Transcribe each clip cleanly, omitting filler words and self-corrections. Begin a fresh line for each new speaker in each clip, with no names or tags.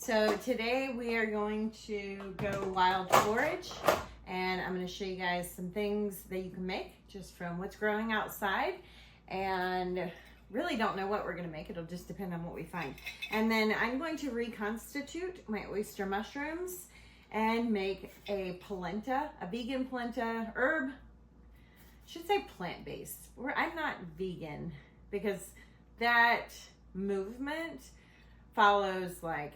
So today we are going to go wild forage, and I'm going to show you guys some things that you can make just from what's growing outside, and really don't know what we're going to make. It'll just depend on what we find. And then I'm going to reconstitute my oyster mushrooms and make a polenta, a vegan polenta herb. I should say plant-based. I'm not vegan because that movement follows like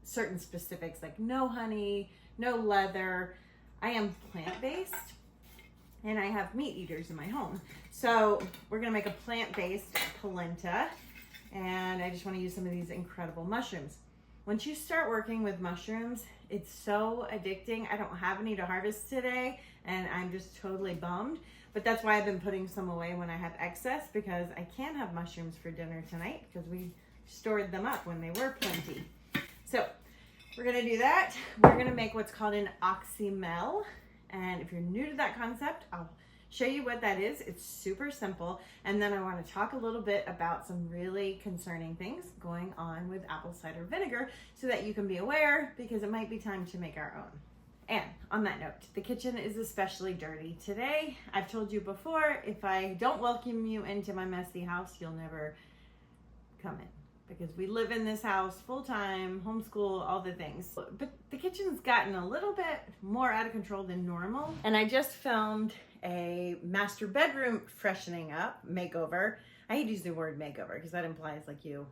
certain specifics, like no honey, no leather. I am plant-based and I have meat eaters in my home. So we're gonna make a plant-based polenta, and I just wanna use some of these incredible mushrooms. Once you start working with mushrooms, it's so addicting. I don't have any to harvest today and I'm just totally bummed, but that's why I've been putting some away when I have excess, because I can't have mushrooms for dinner tonight because we stored them up when they were plenty. So we're gonna do that. We're gonna make what's called an Oxymel. And if you're new to that concept, I'll show you what that is. It's super simple. And then I wanna talk a little bit about some really concerning things going on with apple cider vinegar so that you can be aware, because it might be time to make our own. And on that note, the kitchen is especially dirty today. I've told you before, if I don't welcome you into my messy house, you'll never come in, because we live in this house full-time, homeschool, all the things. But the kitchen's gotten a little bit more out of control than normal. And I just filmed a master bedroom freshening up makeover. I hate to use the word makeover because that implies like you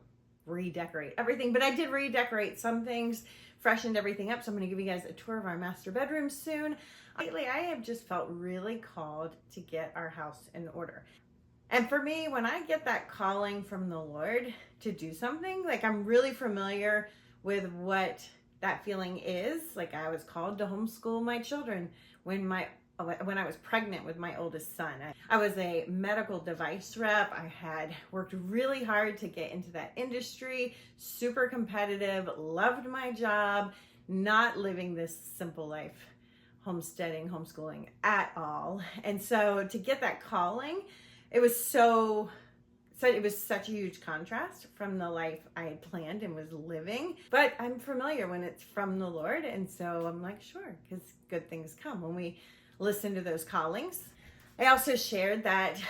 redecorate everything, but I did redecorate some things, freshened everything up. So I'm gonna give you guys a tour of our master bedroom soon. Lately, I have just felt really called to get our house in order. And for me, when I get that calling from the Lord to do something, like I'm really familiar with what that feeling is. Like I was called to homeschool my children when I was pregnant with my oldest son. I was a medical device rep. I had worked really hard to get into that industry, super competitive, loved my job, not living this simple life, homesteading, homeschooling at all. And so to get that calling, it was such a huge contrast from the life I had planned and was living. But I'm familiar when it's from the Lord, and so I'm like, sure, because good things come when we listen to those callings. I also shared that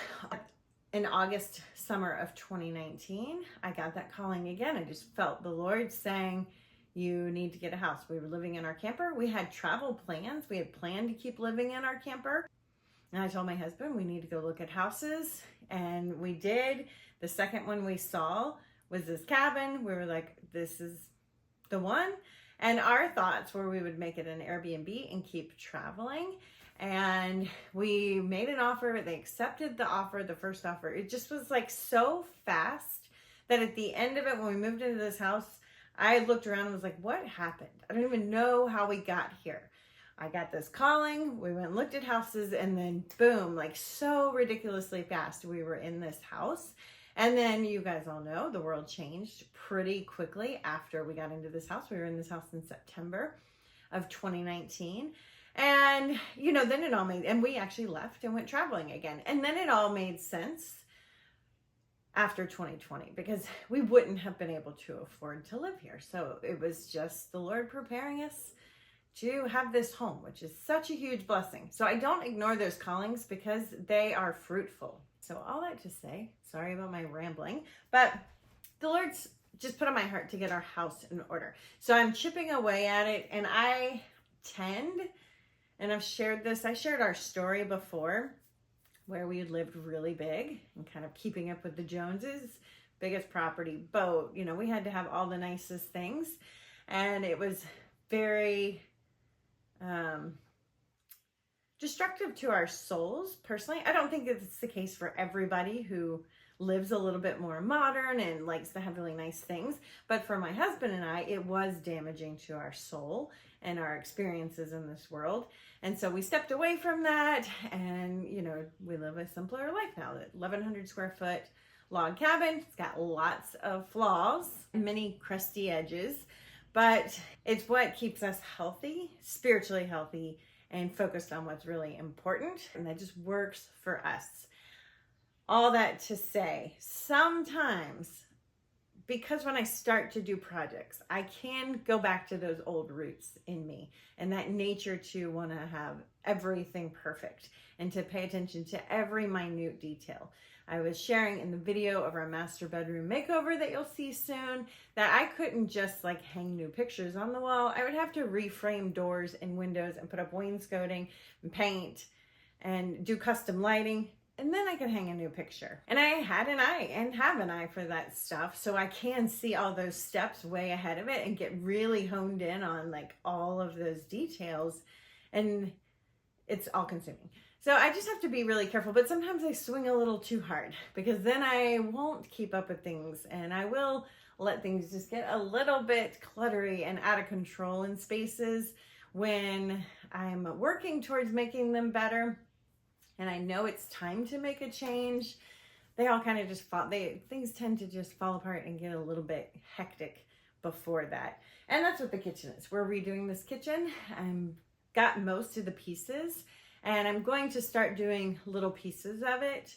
in August, summer of 2019, I got that calling again. I just felt the Lord saying, you need to get a house. We were living in our camper. We had travel plans. We had planned to keep living in our camper. And I told my husband we need to go look at houses, and we did. The second one we saw was this cabin. We were like, this is the one. And our thoughts were we would make it an Airbnb and keep traveling. And we made an offer. They accepted the offer, the first offer. It just was like so fast that at the end of it, when we moved into this house, I looked around and was like, what happened? I don't even know how we got here. I got this calling, we went and looked at houses, and then boom, like so ridiculously fast, we were in this house. And then you guys all know the world changed pretty quickly after we got into this house. We were in this house in September of 2019. And, you know, then it all made, and we actually left and went traveling again. And then it all made sense after 2020, because we wouldn't have been able to afford to live here. So it was just the Lord preparing us to have this home, which is such a huge blessing. So I don't ignore those callings because they are fruitful. So all that to say, sorry about my rambling, but the Lord's just put on my heart to get our house in order. So I'm chipping away at it, and I tend, and I've shared this, I shared our story before where we had lived really big and kind of keeping up with the Joneses, biggest property, boat, you know, we had to have all the nicest things. And it was very destructive to our souls personally. I don't think it's the case for everybody who lives a little bit more modern and likes to have really nice things, but for my husband and I, it was damaging to our soul and our experiences in this world. And so we stepped away from that, and you know, we live a simpler life now. That 1,100 square foot log cabin, it's got lots of flaws, many crusty edges, but it's what keeps us healthy, spiritually healthy, and focused on what's really important. And that just works for us. All that to say, sometimes because when I start to do projects, I can go back to those old roots in me and that nature to want to have everything perfect and to pay attention to every minute detail. I was sharing in the video of our master bedroom makeover that you'll see soon that I couldn't just like hang new pictures on the wall. I would have to reframe doors and windows and put up wainscoting and paint and do custom lighting. And then I could hang a new picture. And I had an eye and have an eye for that stuff. So I can see all those steps way ahead of it and get really honed in on like all of those details. And it's all consuming. So I just have to be really careful, but sometimes I swing a little too hard because then I won't keep up with things and I will let things just get a little bit cluttery and out of control in spaces when I'm working towards making them better and I know it's time to make a change. They all kind of just things tend to just fall apart and get a little bit hectic before that. And that's what the kitchen is. We're redoing this kitchen. I've got most of the pieces. And I'm going to start doing little pieces of it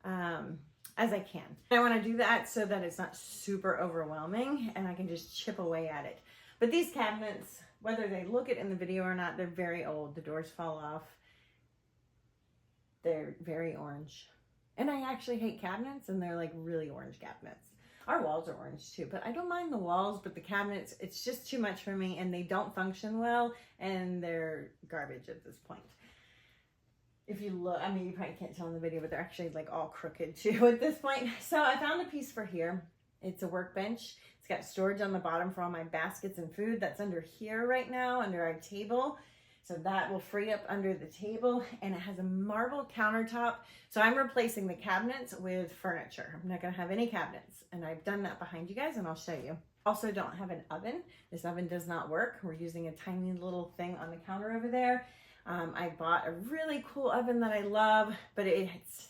as I can. I want to do that so that it's not super overwhelming and I can just chip away at it. But these cabinets, whether they look it in the video or not, they're very old. The doors fall off. They're very orange. And I actually hate cabinets and they're like really orange cabinets. Our walls are orange too, but I don't mind the walls, but the cabinets, it's just too much for me and they don't function well and they're garbage at this point. If you look, I mean, you probably can't tell in the video, but they're actually like all crooked too at this point. So I found a piece for here. It's a workbench. It's got storage on the bottom for all my baskets and food. That's under here right now, under our table. So that will free up under the table and it has a marble countertop. So I'm replacing the cabinets with furniture. I'm not gonna have any cabinets and I've done that behind you guys and I'll show you. Also don't have an oven. This oven does not work. We're using a tiny little thing on the counter over there. I bought a really cool oven that I love, but it's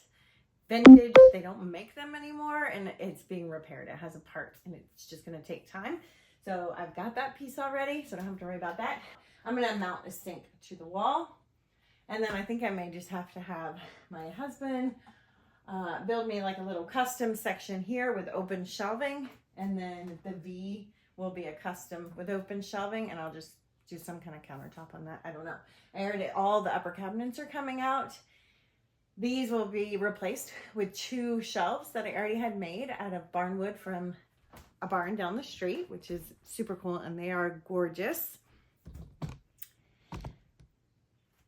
vintage. They don't make them anymore and it's being repaired. It has a part and it's just going to take time. So I've got that piece already, so I don't have to worry about that. I'm going to mount a sink to the wall. And then I think I may just have to have my husband build me like a little custom section here with open shelving. And then the V will be a custom with open shelving and I'll just do some kind of countertop on that. I don't know. I already, all the upper cabinets are coming out. These will be replaced with 2 shelves that I already had made out of barn wood from a barn down the street, which is super cool and they are gorgeous.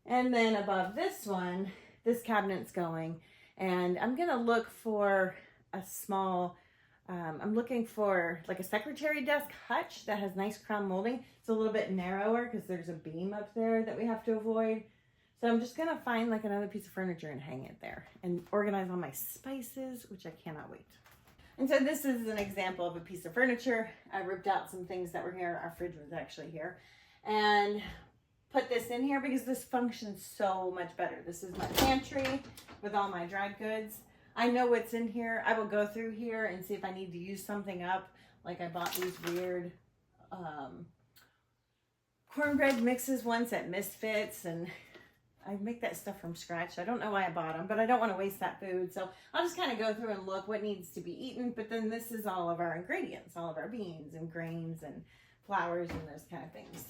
And then above this one, this cabinet's going and I'm gonna look for a small I'm looking for like a secretary desk hutch that has nice crown molding. It's a little bit narrower because there's a beam up there that we have to avoid. So I'm just gonna find like another piece of furniture and hang it there and organize all my spices, which I cannot wait. And so this is an example of a piece of furniture. I ripped out some things that were here. Our fridge was actually here. And put this in here because this functions so much better. This is my pantry with all my dried goods. I know what's in here. I will go through here and see if I need to use something up. Like I bought these weird cornbread mixes once at Misfits and I make that stuff from scratch. I don't know why I bought them, but I don't want to waste that food. So I'll just kind of go through and look what needs to be eaten. But then this is all of our ingredients, all of our beans and grains and flours and those kind of things.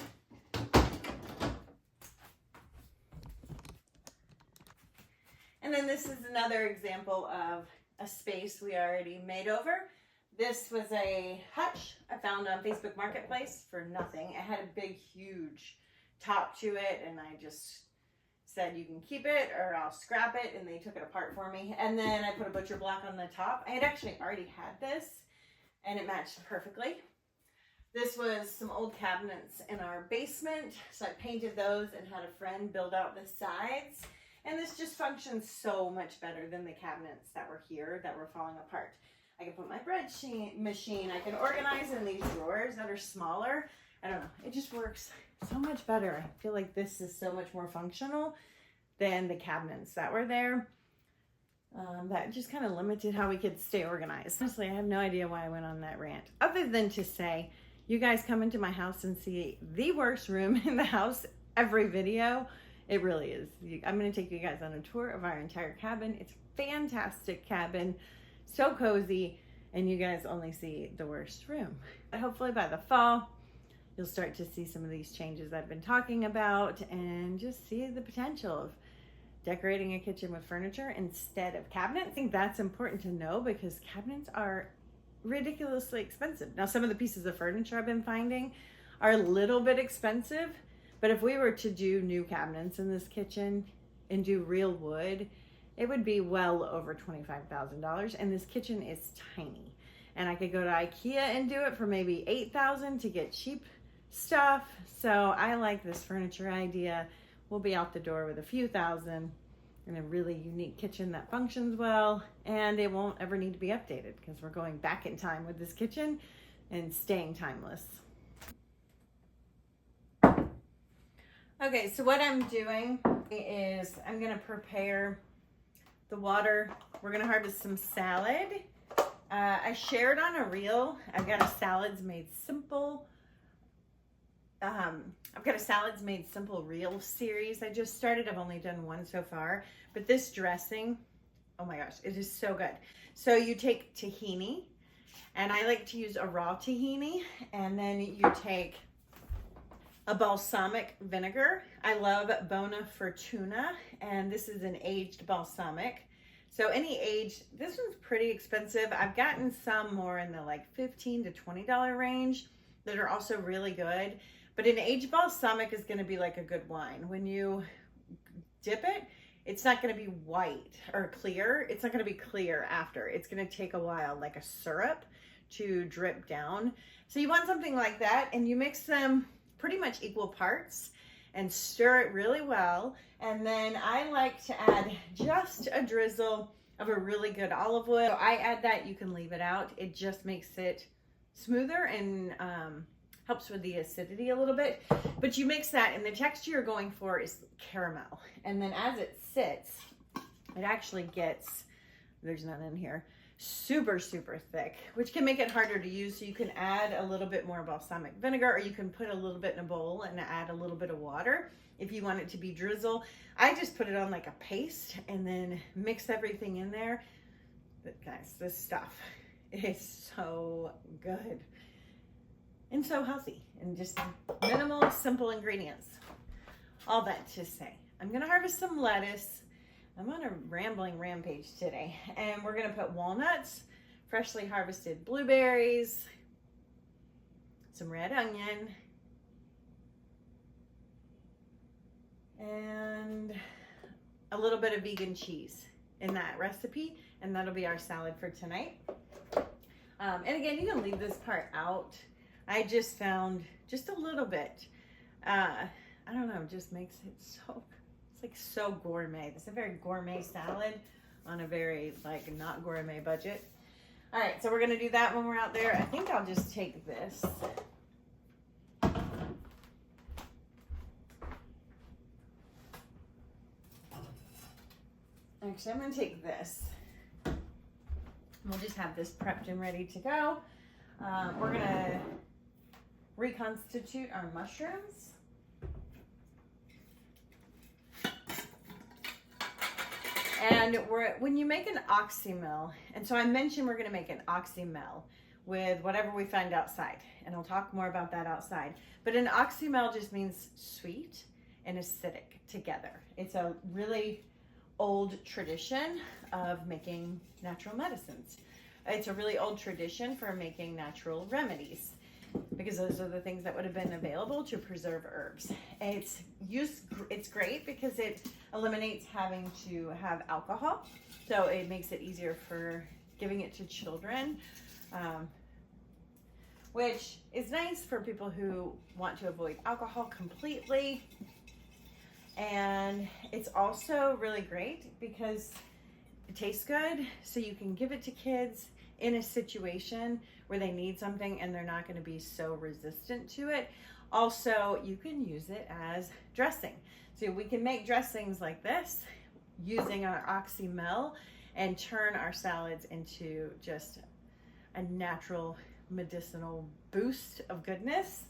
And then this is another example of a space we already made over. This was a hutch I found on Facebook Marketplace for nothing. It had a big, huge top to it, and I just said, you can keep it or I'll scrap it, and they took it apart for me. And then I put a butcher block on the top. I had actually already had this, and it matched perfectly. This was some old cabinets in our basement, so I painted those and had a friend build out the sides. And this just functions so much better than the cabinets that were here that were falling apart. I can put my bread machine, I can organize in these drawers that are smaller. I don't know, it just works so much better. I feel like this is so much more functional than the cabinets that were there. That just kind of limited how we could stay organized. Honestly, I have no idea why I went on that rant, other than to say, you guys come into my house and see the worst room in the house every video. It really is. I'm going to take you guys on a tour of our entire cabin. It's a fantastic cabin, so cozy. and you guys only see the worst room. But hopefully by the fall, you'll start to see some of these changes I've been talking about and just see the potential of decorating a kitchen with furniture instead of cabinets. I think that's important to know because cabinets are ridiculously expensive. Now, some of the pieces of furniture I've been finding are a little bit expensive, but if we were to do new cabinets in this kitchen and do real wood, it would be well over $25,000, and this kitchen is tiny. And I could go to IKEA and do it for maybe $8,000 to get cheap stuff. So I like this furniture idea. We'll be out the door with a few thousand in a really unique kitchen that functions well, and it won't ever need to be updated because we're going back in time with this kitchen and staying timeless. Okay, so what I'm doing is I'm gonna prepare the water. We're gonna harvest some salad. I shared on a reel. I've got a Salads Made Simple. I've got a Salads Made Simple reel series I just started. I've only done one so far, but this dressing, oh my gosh, it is so good. So you take tahini, and I like to use a raw tahini, and then you take a balsamic vinegar. I love Bona Fortuna, and this is an aged balsamic. So any age, this one's pretty expensive. I've gotten some more in the like $15 to $20 range that are also really good. But an aged balsamic is gonna be like a good wine. When you dip it, it's not gonna be white or clear. It's not gonna be clear after. It's gonna take a while, like a syrup, to drip down. So you want something like that, and you mix them pretty much equal parts and stir it really well. And then I like to add just a drizzle of a really good olive oil. So I add that, you can leave it out. It just makes it smoother and helps with the acidity a little bit. But you mix that, and the texture you're going for is caramel. And then as it sits, it actually gets, there's none in here, super, super thick, which can make it harder to use. So you can add a little bit more balsamic vinegar, or you can put a little bit in a bowl and add a little bit of water if you want it to be drizzle. I just put it on like a paste and then mix everything in there. But guys, this stuff is so good and so healthy, and just minimal, simple ingredients. All that to say, I'm gonna harvest some lettuce. I'm on a rambling rampage today, and we're gonna put walnuts, freshly harvested blueberries, some red onion, and a little bit of vegan cheese in that recipe, and that'll be our salad for tonight. And again, you can leave this part out. I just found just a little bit, I don't know, just makes it so, it's like so gourmet. It's a very gourmet salad on a very like not gourmet budget. All right, so we're gonna do that when we're out there. I think I'll just take this. Actually, I'm gonna take this. We'll just have this prepped and ready to go. We're gonna reconstitute our mushrooms. And when you make an Oxymel, and so I mentioned we're gonna make an Oxymel with whatever we find outside, and I'll talk more about that outside. But an Oxymel just means sweet and acidic together. It's a really old tradition of making natural medicines. It's a really old tradition for making natural remedies, because those are the things that would have been available to preserve herbs. It's great because it eliminates having to have alcohol, so it makes it easier for giving it to children, which is nice for people who want to avoid alcohol completely. And it's also really great because it tastes good, so you can give it to kids in a situation where they need something and they're not going to be so resistant to it. Also, you can use it as dressing. So we can make dressings like this using our Oxymel and turn our salads into just a natural medicinal boost of goodness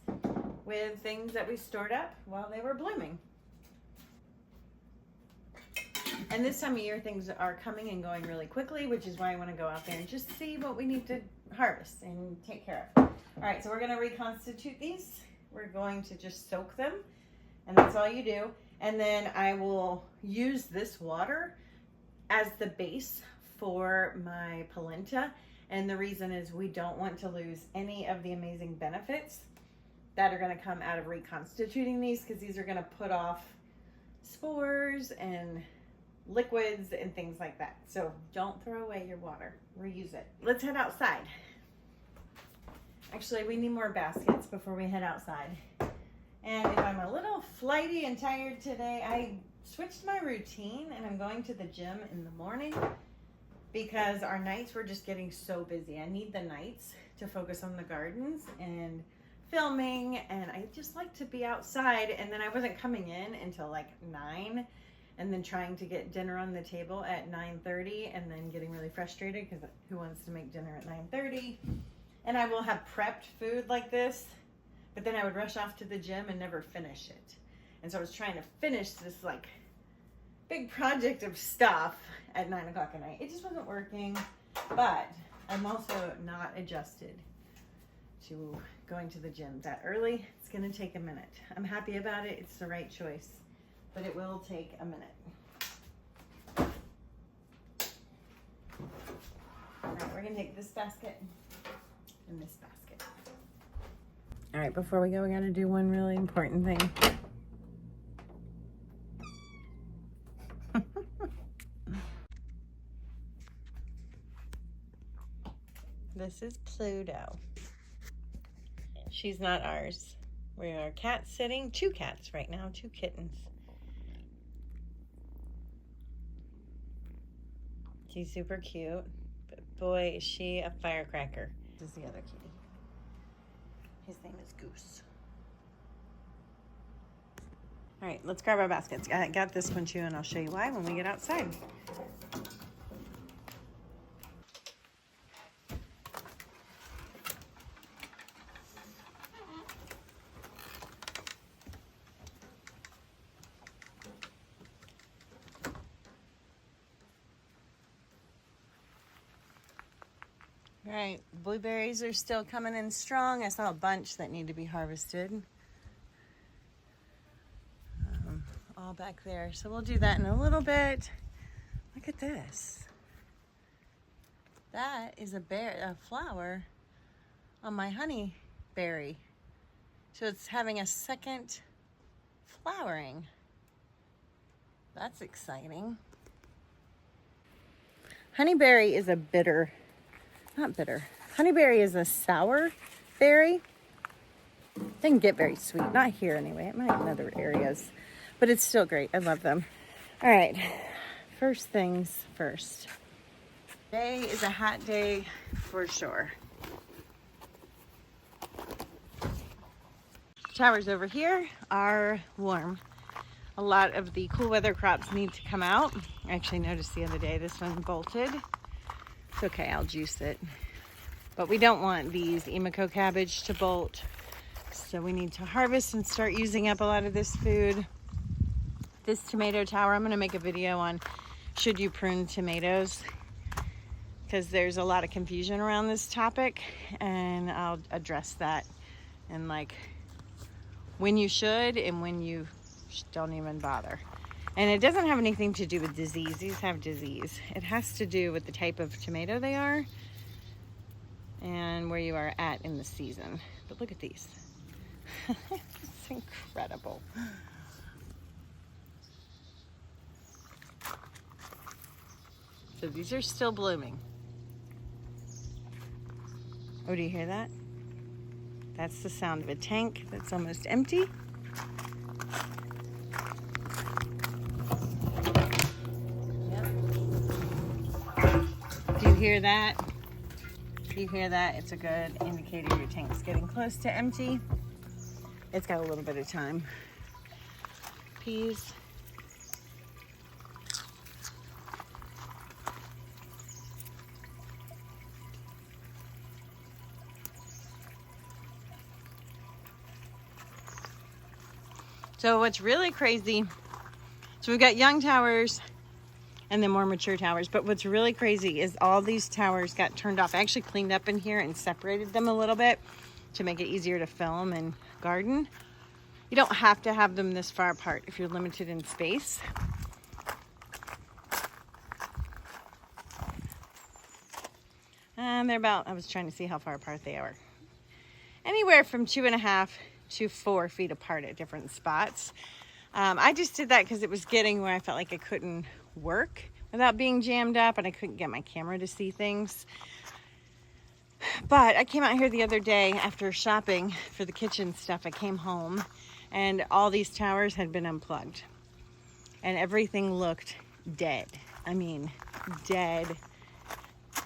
with things that we stored up while they were blooming. And this time of year, things are coming and going really quickly, which is why I want to go out there and just see what we need to harvest and take care of. All right, so we're going to reconstitute these. We're going to just soak them, and that's all you do. And then I will use this water as the base for my polenta. And the reason is we don't want to lose any of the amazing benefits that are going to come out of reconstituting these, because these are going to put off spores and liquids and things like that. So don't throw away your water, reuse it. Let's head outside. Actually, we need more baskets before we head outside. And if I'm a little flighty and tired today, I switched my routine and I'm going to the gym in the morning because our nights were just getting so busy. I need the nights to focus on the gardens and filming, and I just like to be outside. And then I wasn't coming in until like 9, and then trying to get dinner on the table at 9:30, and then getting really frustrated because who wants to make dinner at 9:30? And I will have prepped food like this, but then I would rush off to the gym and never finish it. And so I was trying to finish this like big project of stuff at 9 o'clock at night. It just wasn't working, but I'm also not adjusted to going to the gym that early. It's gonna take a minute. I'm happy about it. It's the right choice, but it will take a minute. All right, we're gonna take this basket and this basket. All right, before we go, we gotta do one really important thing. This is Pluto. She's not ours. We are cat sitting, 2 cats right now, 2 kittens. She's super cute, but boy, is she a firecracker. This is the other kitty. His name is Goose. All right, let's grab our baskets. I got this one too, and I'll show you why when we get outside. All right, blueberries are still coming in strong. I saw a bunch that need to be harvested. All back there. So we'll do that in a little bit. Look at this. That is a flower on my honey berry. So it's having a second flowering. That's exciting. Honeyberry is a bitter. Not bitter. Honeyberry is a sour berry. Doesn't get very sweet. Not here anyway. It might in other areas. But it's still great. I love them. All right. First things first. Today is a hot day for sure. Towers over here are warm. A lot of the cool weather crops need to come out. I actually noticed the other day this one bolted. It's okay, I'll juice it. But we don't want these Emiko cabbage to bolt. So we need to harvest and start using up a lot of this food. This tomato tower, I'm gonna make a video on should you prune tomatoes, because there's a lot of confusion around this topic, and I'll address that and like when you should and when you don't even bother. And it doesn't have anything to do with disease. These have disease. It has to do with the type of tomato they are and where you are at in the season. But look at these. It's incredible. So these are still blooming. Oh, do you hear that? That's the sound of a tank that's almost empty. Do you hear that? Do you hear that? It's a good indicator your tank's getting close to empty. It's got a little bit of time. Peas. So what's really crazy, so we've got young towers and then more mature towers. But what's really crazy is all these towers got turned off. I actually cleaned up in here and separated them a little bit to make it easier to film and garden. You don't have to have them this far apart if you're limited in space. And they're about, I was trying to see how far apart they are. Anywhere from 2.5 to 4 feet apart at different spots. I just did that because it was getting where I felt like I couldn't work without being jammed up, and I couldn't get my camera to see things. But I came out here the other day after shopping for the kitchen stuff. I came home and all these towers had been unplugged and everything looked dead. I mean, dead.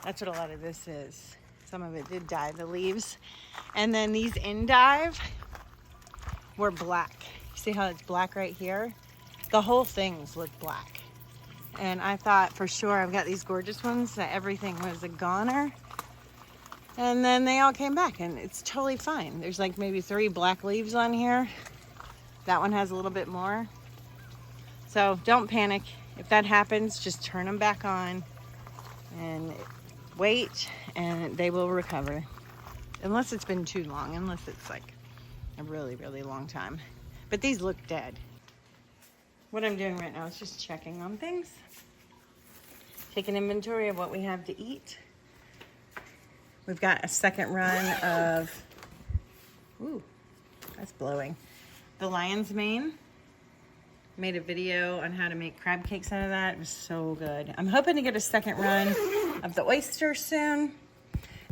That's what a lot of this is. Some of it did die, the leaves. And then these endive were black. See how it's black right here? The whole things look black. And I thought for sure I've got these gorgeous ones that everything was a goner. And then they all came back and it's totally fine. There's like maybe 3 black leaves on here. That one has a little bit more. So don't panic. If that happens, just turn them back on and wait and they will recover. Unless it's been too long, unless it's like a really, really long time. But these look dead. What I'm doing right now is just checking on things. Taking inventory of what we have to eat. We've got a second run of, ooh, that's blowing. The lion's mane. Made a video on how to make crab cakes out of that. It was so good. I'm hoping to get a second run of the oysters soon.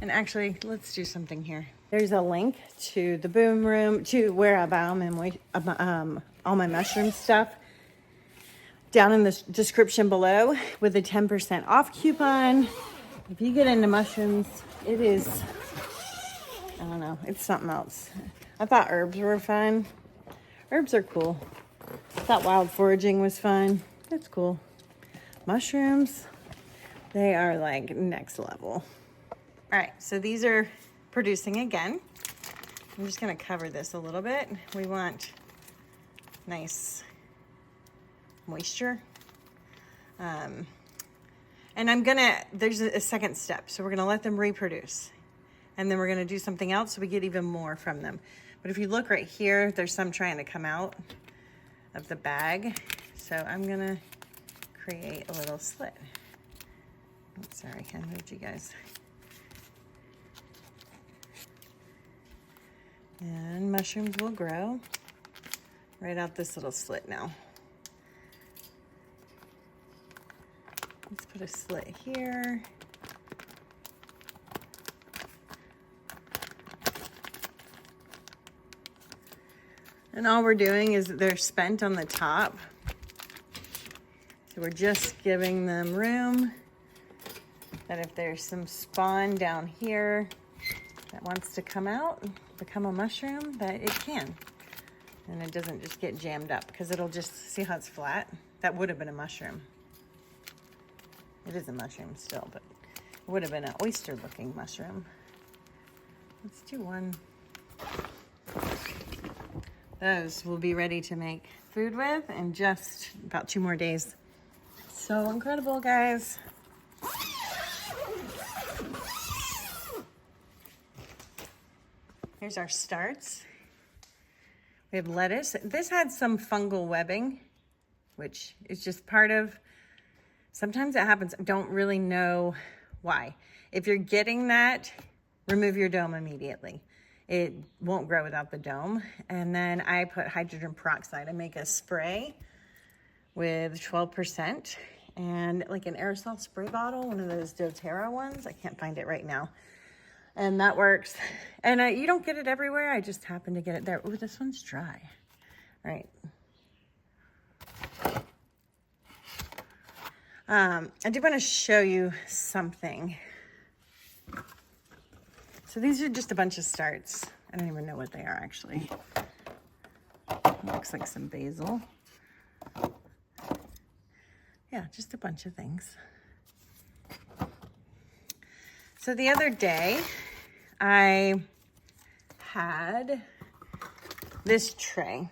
And actually, let's do something here. There's a link to the boom room, to where I buy all my mushroom stuff down in the description below with a 10% off coupon. If you get into mushrooms, it is, I don't know, it's something else. I thought herbs were fun. Herbs are cool. I thought wild foraging was fun. That's cool. Mushrooms, they are like next level. All right, so these are producing again. I'm just gonna cover this a little bit. We want nice moisture. And there's a second step. So we're gonna let them reproduce. And then we're gonna do something else so we get even more from them. But if you look right here, there's some trying to come out of the bag. So I'm gonna create a little slit. Oh, sorry, I moved you guys. And mushrooms will grow right out this little slit now. Let's put a slit here. And all we're doing is they're spent on the top. So we're just giving them room that if there's some spawn down here that wants to come out, become a mushroom, that it can. And it doesn't just get jammed up because it'll just, see how it's flat? That would have been a mushroom. It is a mushroom still, but it would have been an oyster looking mushroom. Let's do one. Those will be ready to make food with in just about 2 more days. So incredible, guys. Here's our starts. We have lettuce. This had some fungal webbing, which is just part of, sometimes it happens. I don't really know why. If you're getting that, remove your dome immediately. It won't grow without the dome. And then I put hydrogen peroxide. I make a spray with 12% and like an aerosol spray bottle, one of those doTERRA ones. I can't find it right now. And that works. And you don't get it everywhere. I just happen to get it there. Ooh, this one's dry. All right. I do want to show you something. So these are just a bunch of starts. I don't even know what they are actually. Looks like some basil. Yeah, just a bunch of things. So the other day, I had this tray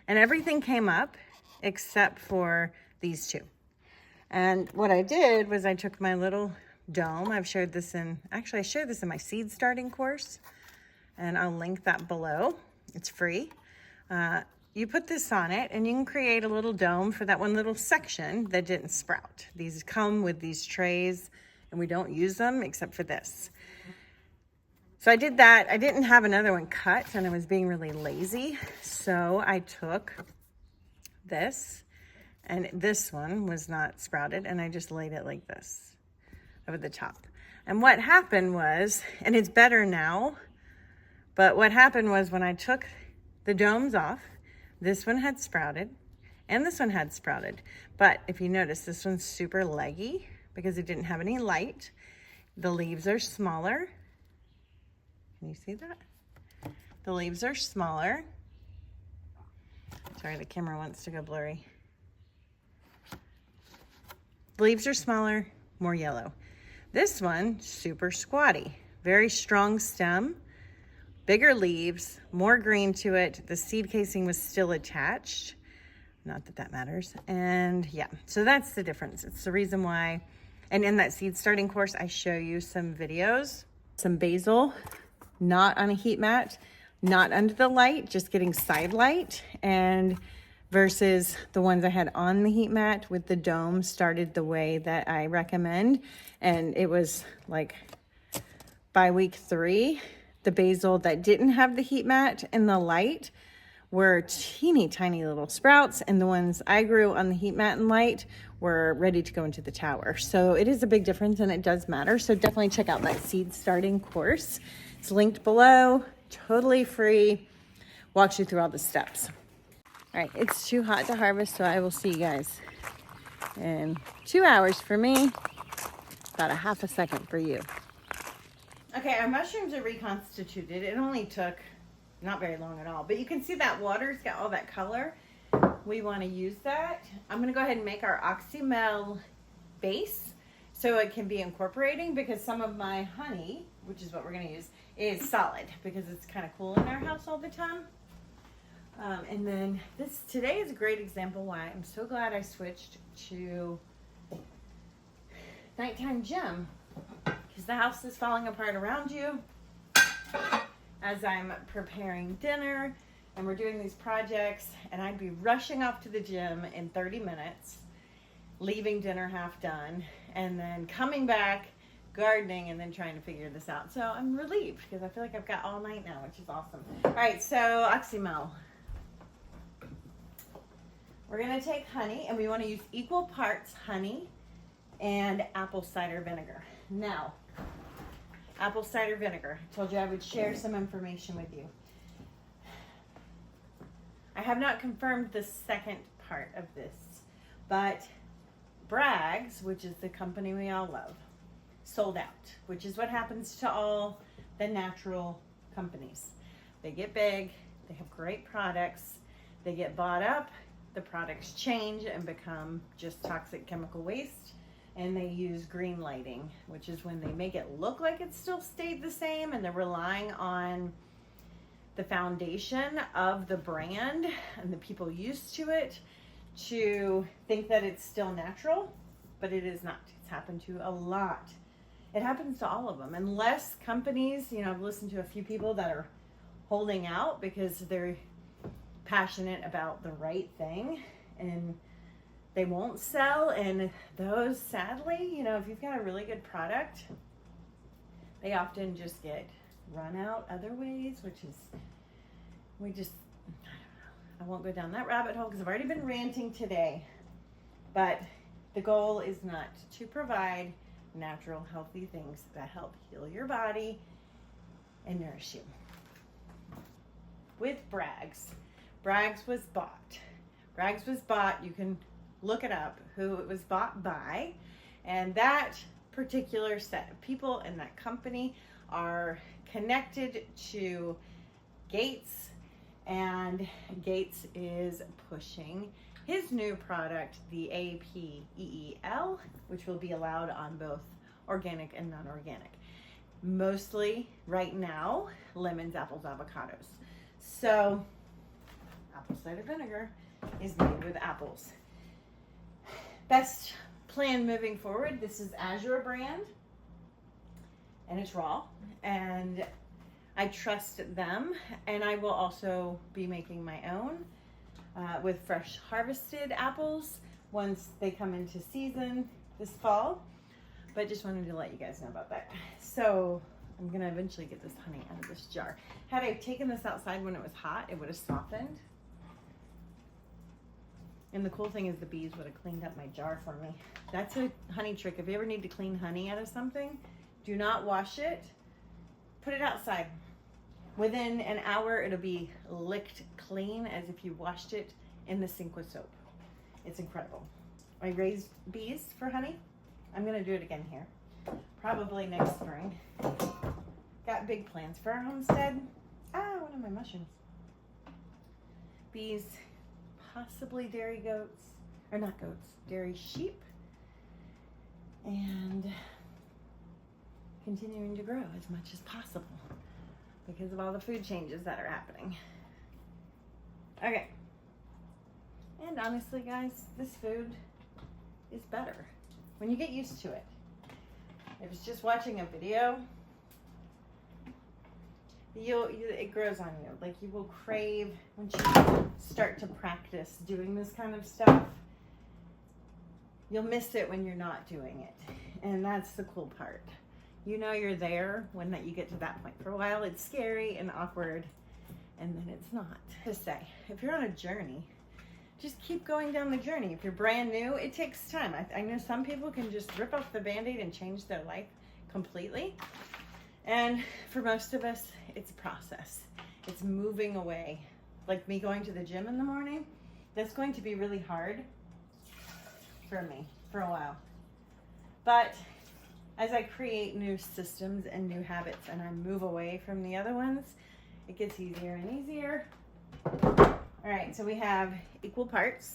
and everything came up except for these two. And what I did was I took my little dome. I've shared this in, actually I shared this in my seed starting course, and I'll link that below. It's free. You put this on it and you can create a little dome for that one little section that didn't sprout. These come with these trays and we don't use them except for this. So I did that. I didn't have another one cut and I was being really lazy. So I took this, and this one was not sprouted, and I just laid it like this over the top. And what happened was, and it's better now, but what happened was when I took the domes off, this one had sprouted and this one had sprouted. But if you notice, this one's super leggy because it didn't have any light. The leaves are smaller. Can you see that? The leaves are smaller. Sorry, the camera wants to go blurry. The leaves are smaller, more yellow. This one, super squatty, very strong stem, bigger leaves, more green to it. The seed casing was still attached. Not that that matters. And yeah, so that's the difference. It's the reason why. And in that seed starting course, I show you some videos, some basil, not on a heat mat, not under the light, just getting side light, and versus the ones I had on the heat mat with the dome started the way that I recommend. And it was like by week 3, the basil that didn't have the heat mat and the light were teeny tiny little sprouts, and the ones I grew on the heat mat and light were ready to go into the tower. So it is a big difference and it does matter. So definitely check out that seed starting course. It's linked below, totally free, walks you through all the steps. All right, it's too hot to harvest, so I will see you guys in 2 hours for me, about a half a second for you. Okay, our mushrooms are reconstituted. It only took not very long at all, but you can see that water's got all that color. We want to use that. I'm going to go ahead and make our Oxymel base so it can be incorporating, because some of my honey, which is what we're going to use, is solid because it's kind of cool in our house all the time. And then today is a great example why I'm so glad I switched to nighttime gym, because the house is falling apart around you as I'm preparing dinner and we're doing these projects, and I'd be rushing off to the gym in 30 minutes, leaving dinner half done, and then coming back, gardening, and then trying to figure this out. So I'm relieved because I feel like I've got all night now, which is awesome. All right, so Oxymel. We're gonna take honey, and we wanna use equal parts honey and apple cider vinegar. Now, apple cider vinegar. I told you I would share some information with you. I have not confirmed the second part of this, but Bragg's, which is the company we all love, sold out, which is what happens to all the natural companies. They get big, they have great products, they get bought up, the products change and become just toxic chemical waste, and they use green lighting, which is when they make it look like it still stayed the same, and they're relying on the foundation of the brand and the people used to it to think that it's still natural, but it is not. It's happened to a lot. It happens to all of them, unless companies, I've listened to a few people that are holding out because they're passionate about the right thing and they won't sell. And those, sadly, if you've got a really good product, they often just get run out other ways, which is, I won't go down that rabbit hole because I've already been ranting today. But the goal is not to provide natural, healthy things that help heal your body and nourish you. With Bragg's was bought. Bragg's was bought. You can look it up, who it was bought by. And that particular set of people in that company are connected to Gates, and Gates is pushing his new product, the APEEL, which will be allowed on both organic and non-organic. Mostly right now, lemons, apples, avocados. So apple cider vinegar is made with apples. Best plan moving forward. This is Azure brand, and it's raw, and I trust them, and I will also be making my own with fresh harvested apples once they come into season this fall. But just wanted to let you guys know about that. So I'm gonna eventually get this honey out of this jar. Had I taken this outside when it was hot, it would have softened. And the cool thing is the bees would have cleaned up my jar for me. That's a honey trick. If you ever need to clean honey out of something, do not wash it. Put it outside. Within an hour, it'll be licked clean as if you washed it in the sink with soap. It's incredible. I raised bees for honey. I'm gonna do it again here. Probably next spring. Got big plans for our homestead. Ah, one of my mushrooms. Bees, possibly dairy goats, or not goats, dairy sheep. And continuing to grow as much as possible because of all the food changes that are happening. Okay. And honestly, guys, this food is better when you get used to it. If it's just watching a video, it grows on you. Like, you will crave once you start to practice doing this kind of stuff. You'll miss it when you're not doing it, and that's the cool part. You know you're there when you get to that point. For a while, it's scary and awkward, and then it's not. Just say, if you're on a journey, just keep going down the journey. If you're brand new, it takes time. I know some people can just rip off the Band-Aid and change their life completely. And for most of us, it's a process. It's moving away. Like me going to the gym in the morning, that's going to be really hard for me for a while. But as I create new systems and new habits and I move away from the other ones, it gets easier and easier. All right, so we have equal parts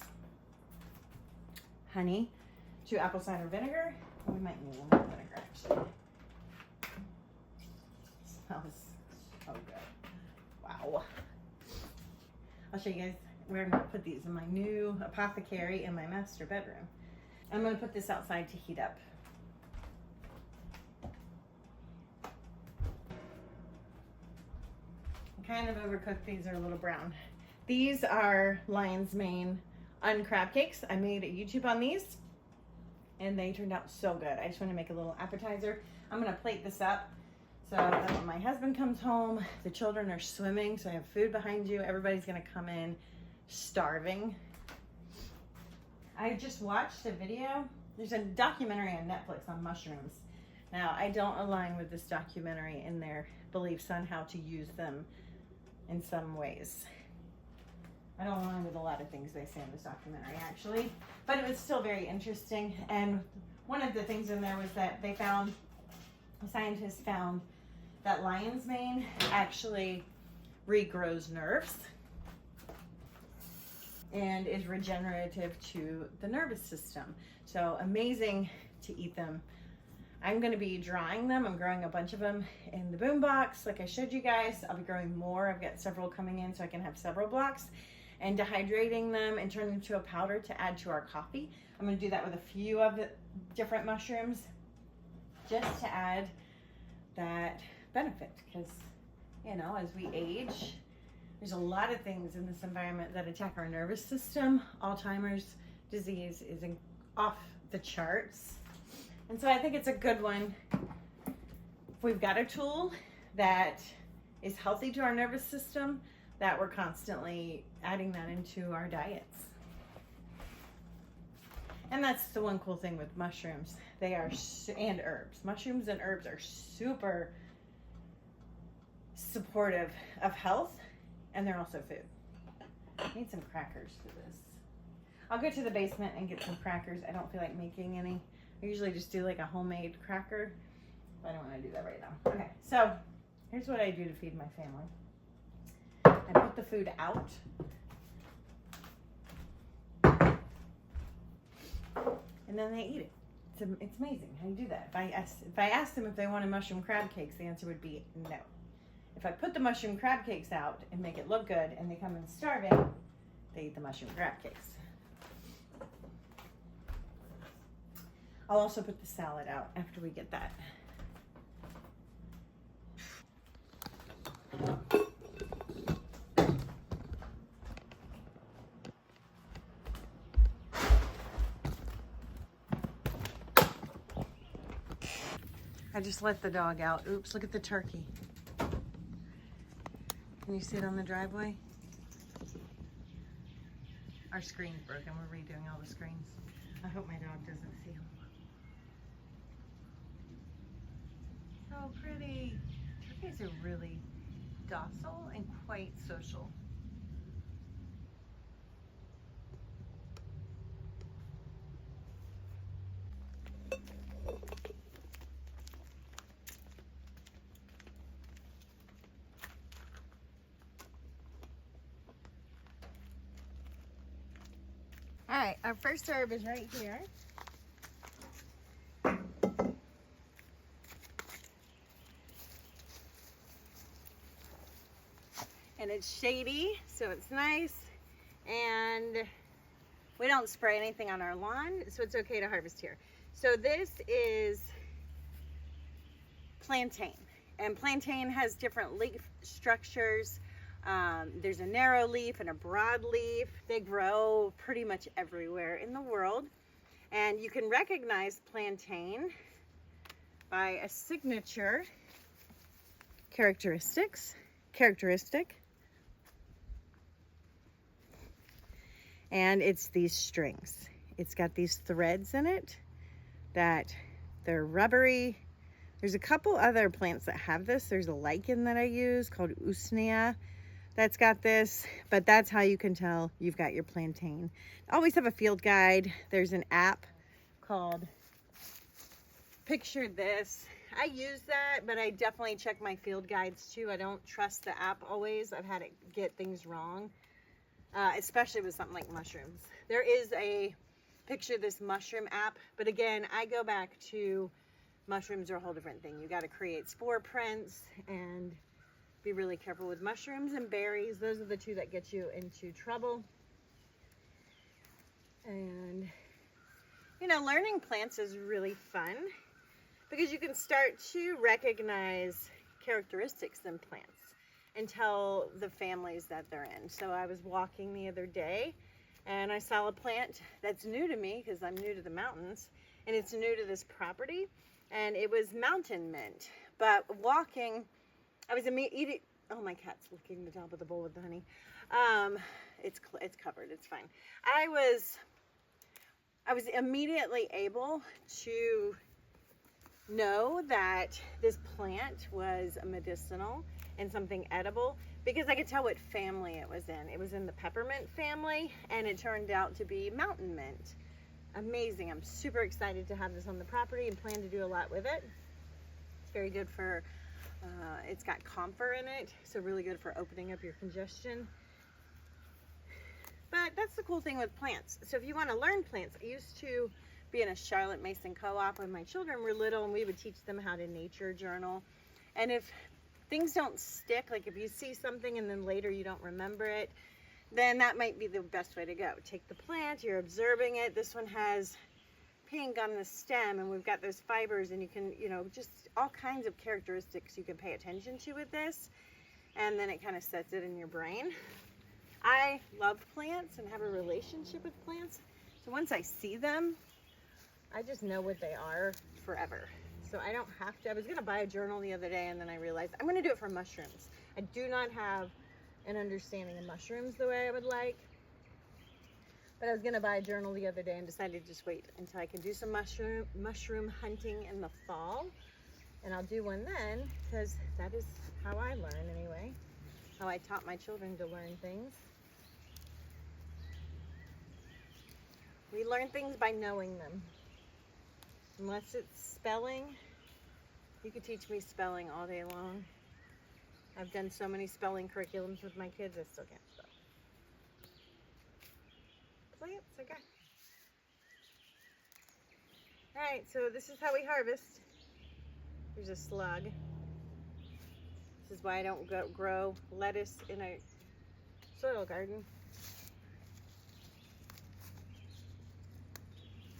honey to apple cider vinegar. We might need a little more vinegar, actually. It smells so good. Wow. I'll show you guys where I'm gonna put these in my new apothecary in my master bedroom. I'm gonna put this outside to heat up. I kind of overcooked these, are a little brown. These are Lion's Mane uncrab cakes. I made a YouTube on these and they turned out so good. I just want to make a little appetizer. I'm going to plate this up so that when my husband comes home, the children are swimming, so I have food behind you. Everybody's going to come in starving. I just watched a video. There's a documentary on Netflix on mushrooms. Now, I don't align with this documentary in their beliefs on how to use them in some ways. I don't align with a lot of things they say in this documentary, actually, but it was still very interesting. And one of the things in there was that the scientists found that lion's mane actually regrows nerves and is regenerative to the nervous system. So amazing to eat them. I'm going to be drying them. I'm growing a bunch of them in the boom box like I showed you guys. I'll be growing more. I've got several coming in so I can have several blocks, and dehydrating them and turn them to a powder to add to our coffee. I'm going to do that with a few of the different mushrooms just to add that benefit, because, you know, as we age, there's a lot of things in this environment that attack our nervous system. Alzheimer's disease is off the charts. And so I think it's a good one. If we've got a tool that is healthy to our nervous system, that we're constantly adding that into our diets. And that's the one cool thing with mushrooms. They are, and herbs. Mushrooms and herbs are super supportive of health, and they're also food. I need some crackers for this. I'll go to the basement and get some crackers. I don't feel like making any. I usually just do like a homemade cracker, but I don't want to do that right now. Okay, so here's what I do to feed my family. I put the food out. And then they eat it. It's amazing how you do that. If I asked them if they wanted mushroom crab cakes, the answer would be no. If I put the mushroom crab cakes out and make it look good and they come in starving, they eat the mushroom crab cakes. I'll also put the salad out after we get that. I just let the dog out. Oops, look at the turkey. Can you see it on the driveway? Our screen's broken. We're redoing all the screens. I hope my dog doesn't see him. So pretty. Turkeys are really docile and quite social. All right, our first herb is right here. And it's shady, so it's nice. And we don't spray anything on our lawn, so it's okay to harvest here. So this is plantain. And plantain has different leaf structures. There's a narrow leaf and a broad leaf. They grow pretty much everywhere in the world. And you can recognize plantain by a signature characteristic. And it's these strings. It's got these threads in it that they're rubbery. There's a couple other plants that have this. There's a lichen that I use called Usnea that's got this, but that's how you can tell you've got your plantain. Always have a field guide. There's an app called Picture This. I use that, but I definitely check my field guides too. I don't trust the app always. I've had it get things wrong, especially with something like mushrooms. There is a Picture This mushroom app, but again, I go back to mushrooms are a whole different thing. You got to create spore prints and be really careful with mushrooms and berries. Those are the two that get you into trouble. And, you know, learning plants is really fun because you can start to recognize characteristics in plants and tell the families that they're in. So I was walking the other day and I saw a plant that's new to me because I'm new to the mountains, and it's new to this property, and it was mountain mint. But walking, I was eating. Oh, my cat's licking the top of the bowl with the honey. It's covered. It's fine. I was immediately able to know that this plant was medicinal and something edible because I could tell what family it was in. It was in the peppermint family, and it turned out to be mountain mint. Amazing. I'm super excited to have this on the property and plan to do a lot with it. It's very good for, it's got camphor in it, so really good for opening up your congestion. But that's the cool thing with plants. So if you want to learn plants, I used to be in a Charlotte Mason co-op when my children were little, and we would teach them how to nature journal. And if things don't stick, like if you see something and then later you don't remember it, then that might be the best way to go. Take the plant, you're observing it. This one has pink on the stem, and we've got those fibers, and you can, you know, just all kinds of characteristics you can pay attention to with this, and then it kind of sets it in your brain. I love plants and have a relationship with plants, so once I see them, I just know what they are forever. So I don't have to. I was going to buy a journal the other day, and then I realized I'm going to do it for mushrooms. I do not have an understanding of mushrooms the way I would like. But I was going to buy a journal the other day and decided to just wait until I can do some mushroom hunting in the fall. And I'll do one then, because that is how I learn anyway. How I taught my children to learn things. We learn things by knowing them. Unless it's spelling, you could teach me spelling all day long. I've done so many spelling curriculums with my kids, I still can't spell. Plants, okay. All right, so this is how we harvest. There's a slug. This is why I don't grow lettuce in a soil garden.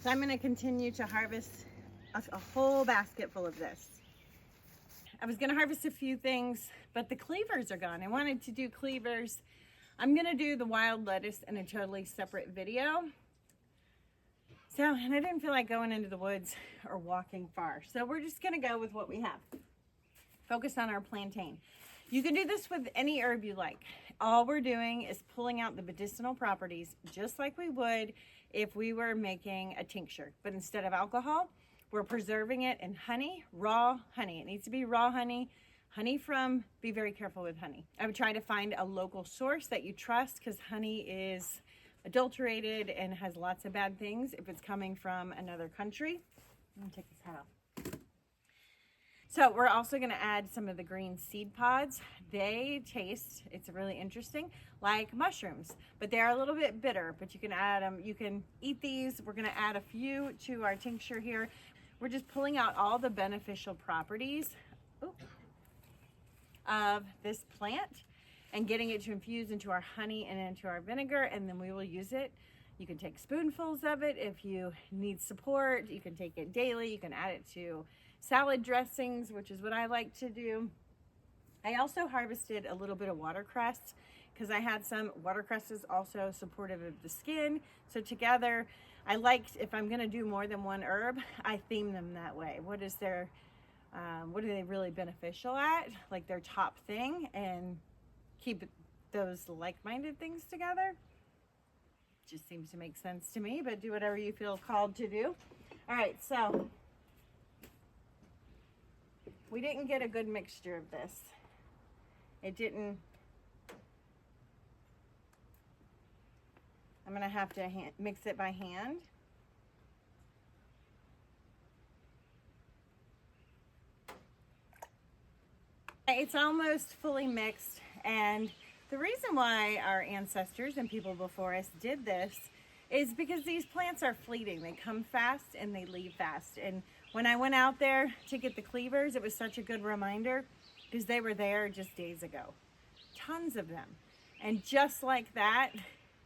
So I'm going to continue to harvest a whole basket full of this. I was going to harvest a few things, but the cleavers are gone. I wanted to do cleavers. I'm going to do the wild lettuce in a totally separate video. So, and I didn't feel like going into the woods or walking far. So we're just going to go with what we have. Focus on our plantain. You can do this with any herb you like. All we're doing is pulling out the medicinal properties just like we would if we were making a tincture. But instead of alcohol, we're preserving it in honey, raw honey. It needs to be raw honey. Honey from, be very careful with honey. I would try to find a local source that you trust, because honey is adulterated and has lots of bad things if it's coming from another country. I'm gonna take this hat off. So we're also going to add some of the green seed pods. They taste, it's really interesting, like mushrooms, but they are a little bit bitter, but you can add them, you can eat these. We're going to add a few to our tincture here. We're just pulling out all the beneficial properties of this plant and getting it to infuse into our honey and into our vinegar, and then we will use it. You can take spoonfuls of it if you need support. You can take it daily. You can add it to salad dressings, which is what I like to do. I also harvested a little bit of watercress because I had some. Watercress is also supportive of the skin. So together, I liked, if I'm going to do more than one herb, I theme them that way. What is their, what are they really beneficial at? Like their top thing, and keep those like-minded things together. Just seems to make sense to me, but do whatever you feel called to do. All right, so we didn't get a good mixture of this. It didn't. I'm gonna have to mix it by hand. It's almost fully mixed, and the reason why our ancestors and people before us did this is because these plants are fleeting. They come fast and they leave fast. And when I went out there to get the cleavers, it was such a good reminder because they were there just days ago. Tons of them. And just like that,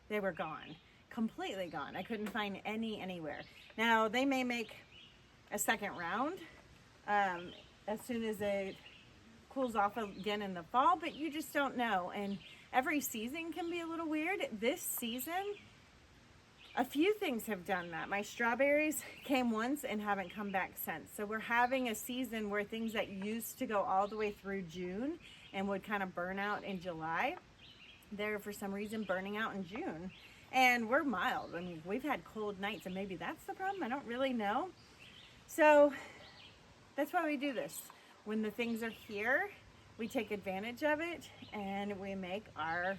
they were gone. Completely gone. I couldn't find any anywhere. Now, they may make a second round as soon as it cools off again in the fall, but you just don't know. And every season can be a little weird. This season, a few things have done that. My strawberries came once and haven't come back since. So we're having a season where things that used to go all the way through June and would kind of burn out in July, they're for some reason burning out in June. And we're mild. I mean, we've had cold nights, and maybe that's the problem. I don't really know. So that's why we do this. When the things are here, we take advantage of it and we make our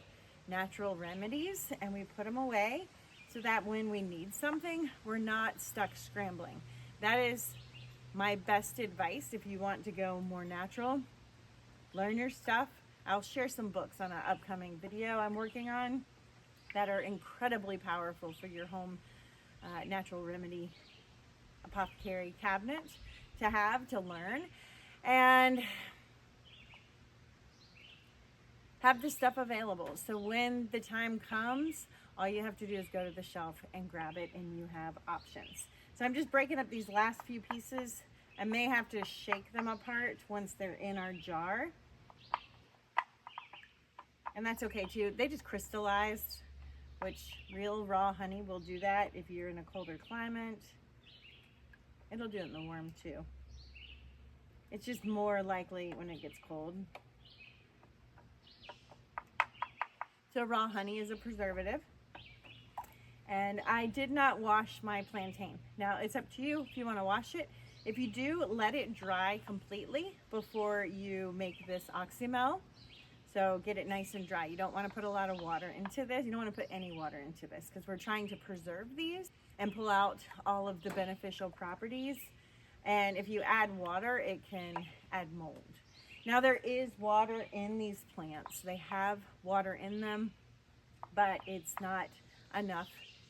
natural remedies and we put them away so that when we need something, we're not stuck scrambling. That is my best advice if you want to go more natural. Learn your stuff. I'll share some books on an upcoming video I'm working on that are incredibly powerful for your home natural remedy apothecary cabinet to have, to learn. And have the stuff available. So when the time comes, all you have to do is go to the shelf and grab it and you have options. So I'm just breaking up these last few pieces. I may have to shake them apart once they're in our jar. And that's okay too. They just crystallized, which real raw honey will do that if you're in a colder climate. It'll do it in the warm too. It's just more likely when it gets cold. So raw honey is a preservative. And I did not wash my plantain. Now it's up to you if you want to wash it. If you do, let it dry completely before you make this Oxymel. So get it nice and dry. You don't want to put a lot of water into this. You don't want to put any water into this because we're trying to preserve these and pull out all of the beneficial properties. And if you add water, it can add mold. Now there is water in these plants. They have water in them, but it's not enough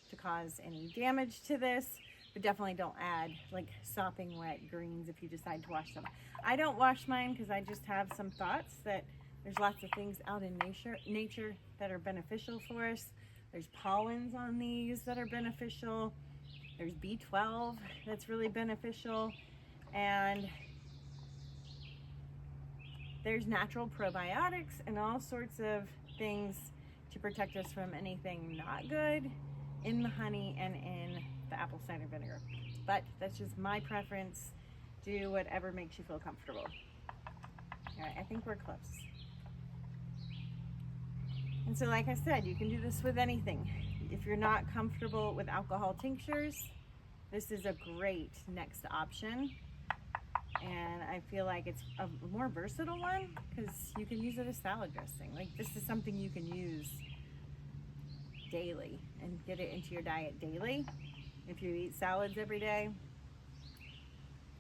to cause any damage to this. But definitely don't add like sopping wet greens if you decide to wash them. I don't wash mine because I just have some thoughts that there's lots of things out in nature that are beneficial for us. There's pollens on these that are beneficial. There's B12 that's really beneficial, and there's natural probiotics and all sorts of things to protect us from anything not good in the honey and in the apple cider vinegar. But that's just my preference. Do whatever makes you feel comfortable. All right, I think we're close. And so like I said, you can do this with anything. If you're not comfortable with alcohol tinctures, this is a great next option. And I feel like it's a more versatile one because you can use it as salad dressing. Like, this is something you can use daily and get it into your diet daily. If you eat salads every day,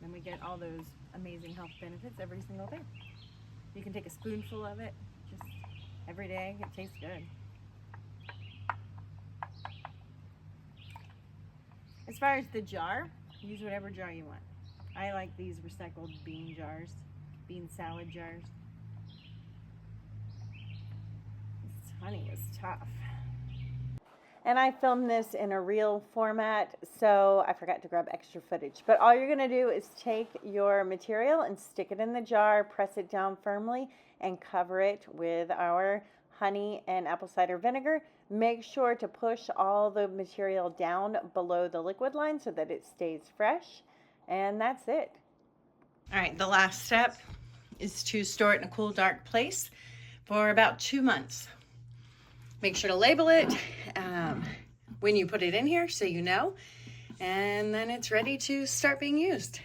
then we get all those amazing health benefits every single day. You can take a spoonful of it just every day. It tastes good. As far as the jar, use whatever jar you want. I like these recycled bean jars, bean salad jars. This honey is tough. And I filmed this in a reel format, so I forgot to grab extra footage. But all you're gonna do is take your material and stick it in the jar, press it down firmly, and cover it with our honey and apple cider vinegar. Make sure to push all the material down below the liquid line so that it stays fresh. And that's it. All right, the last step is to store it in a cool, dark place for about 2 months. Make sure to label it when you put it in here so you know, and then it's ready to start being used.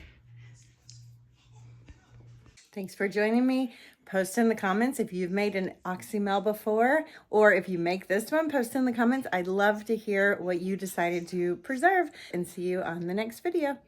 Thanks for joining me. Post in the comments if you've made an Oxymel before, or if you make this one, post in the comments. I'd love to hear what you decided to preserve, and see you on the next video.